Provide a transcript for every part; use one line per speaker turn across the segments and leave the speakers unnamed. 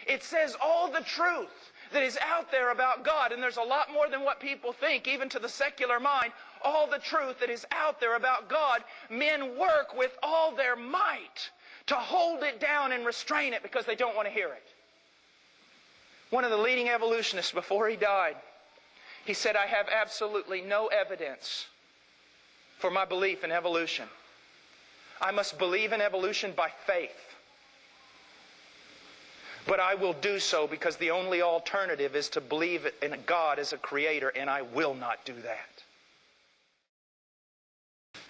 It says all the truth that is out there about God, and there's a lot more than what people think, even to the secular mind. All the truth that is out there about God, men work with all their might to hold it down and restrain it because they don't want to hear it. One of the leading evolutionists, before he died, he said, I have absolutely no evidence for my belief in evolution. I must believe in evolution by faith. But I will do so because the only alternative is to believe in God as a creator, and I will not do that.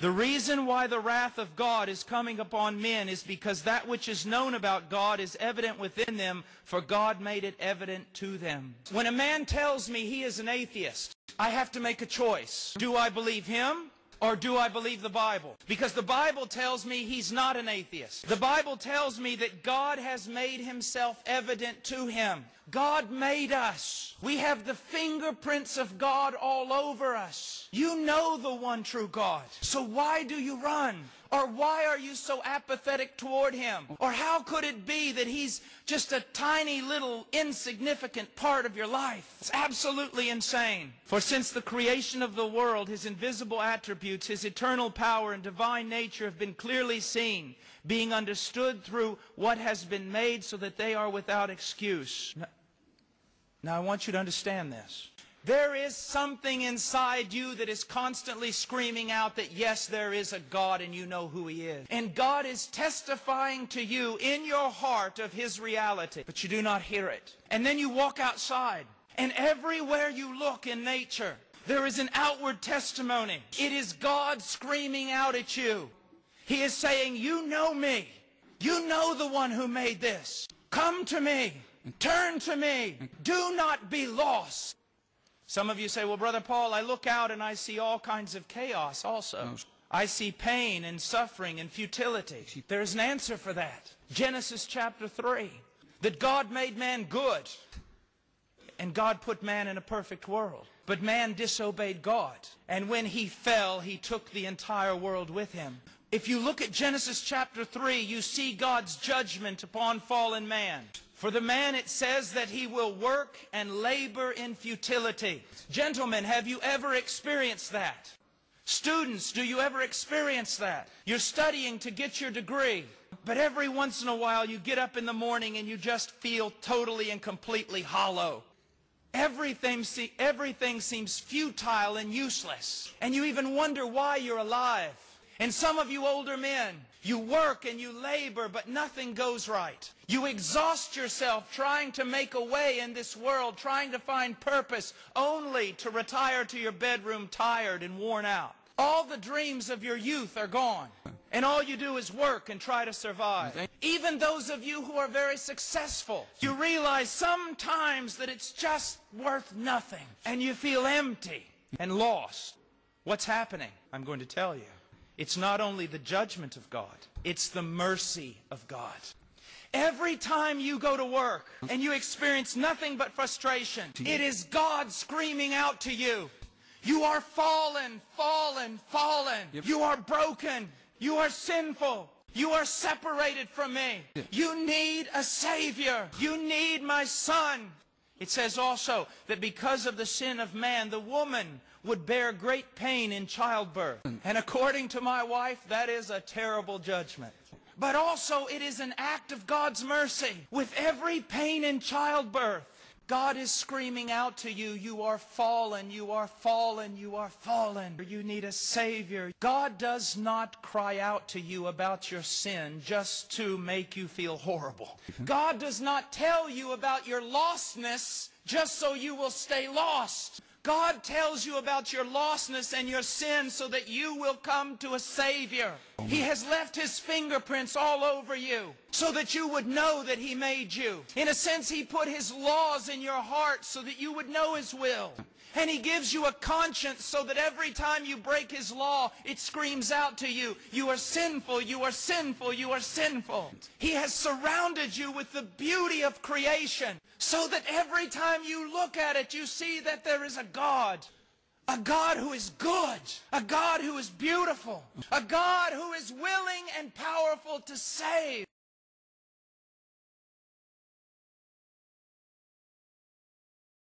The reason why the wrath of God is coming upon men is because that which is known about God is evident within them, for God made it evident to them. When a man tells me he is an atheist, I have to make a choice. Do I believe him? Or do I believe the Bible? Because the Bible tells me he's not an atheist. The Bible tells me that God has made himself evident to him. God made us. We have the fingerprints of God all over us. You know the one true God. So why do you run? Or why are you so apathetic toward him? Or how could it be that he's just a tiny little insignificant part of your life? It's absolutely insane. For since the creation of the world, his invisible attributes, his eternal power and divine nature have been clearly seen, being understood through what has been made, so that they are without excuse. Now I want you to understand this. There is something inside you that is constantly screaming out that yes, there is a God and you know who he is. And God is testifying to you in your heart of his reality, but you do not hear it. And then you walk outside, and everywhere you look in nature, there is an outward testimony. It is God screaming out at you. He is saying, you know me. You know the one who made this. Come to me. Turn to me. Do not be lost. Some of you say, well, Brother Paul, I look out and I see all kinds of chaos also. I see pain and suffering and futility. There's an answer for that. Genesis chapter 3. That God made man good. And God put man in a perfect world. But man disobeyed God. And when he fell, he took the entire world with him. If you look at Genesis chapter 3, you see God's judgment upon fallen man. For the man, it says that he will work and labor in futility. Gentlemen, have you ever experienced that? Students, do you ever experience that? You're studying to get your degree, but every once in a while you get up in the morning and you just feel totally and completely hollow. Everything seems futile and useless. And you even wonder why you're alive. And some of you older men, you work and you labor, but nothing goes right. You exhaust yourself trying to make a way in this world, trying to find purpose, only to retire to your bedroom tired and worn out. All the dreams of your youth are gone. And all you do is work and try to survive. Even those of you who are very successful, you realize sometimes that it's just worth nothing. And you feel empty and lost. What's happening? I'm going to tell you. It's not only the judgment of God, it's the mercy of God. Every time you go to work and you experience nothing but frustration, it is God screaming out to you. You are fallen, fallen, fallen. You are broken. You are sinful. You are separated from me. You need a Savior. You need my Son. It says also that because of the sin of man, the woman would bear great pain in childbirth. And according to my wife, that is a terrible judgment. But also it is an act of God's mercy. With every pain in childbirth, God is screaming out to you, you are fallen, you are fallen, you are fallen. You need a Savior. God does not cry out to you about your sin just to make you feel horrible. God does not tell you about your lostness just so you will stay lost. God tells you about your lostness and your sin so that you will come to a Savior. He has left His fingerprints all over you so that you would know that He made you. In a sense, He put His laws in your heart so that you would know His will. And He gives you a conscience so that every time you break His law, it screams out to you, you are sinful, you are sinful, you are sinful. He has surrounded you with the beauty of creation so that every time you look at it, you see that there is a God who is good, a God who is beautiful, a God who is willing and powerful to save.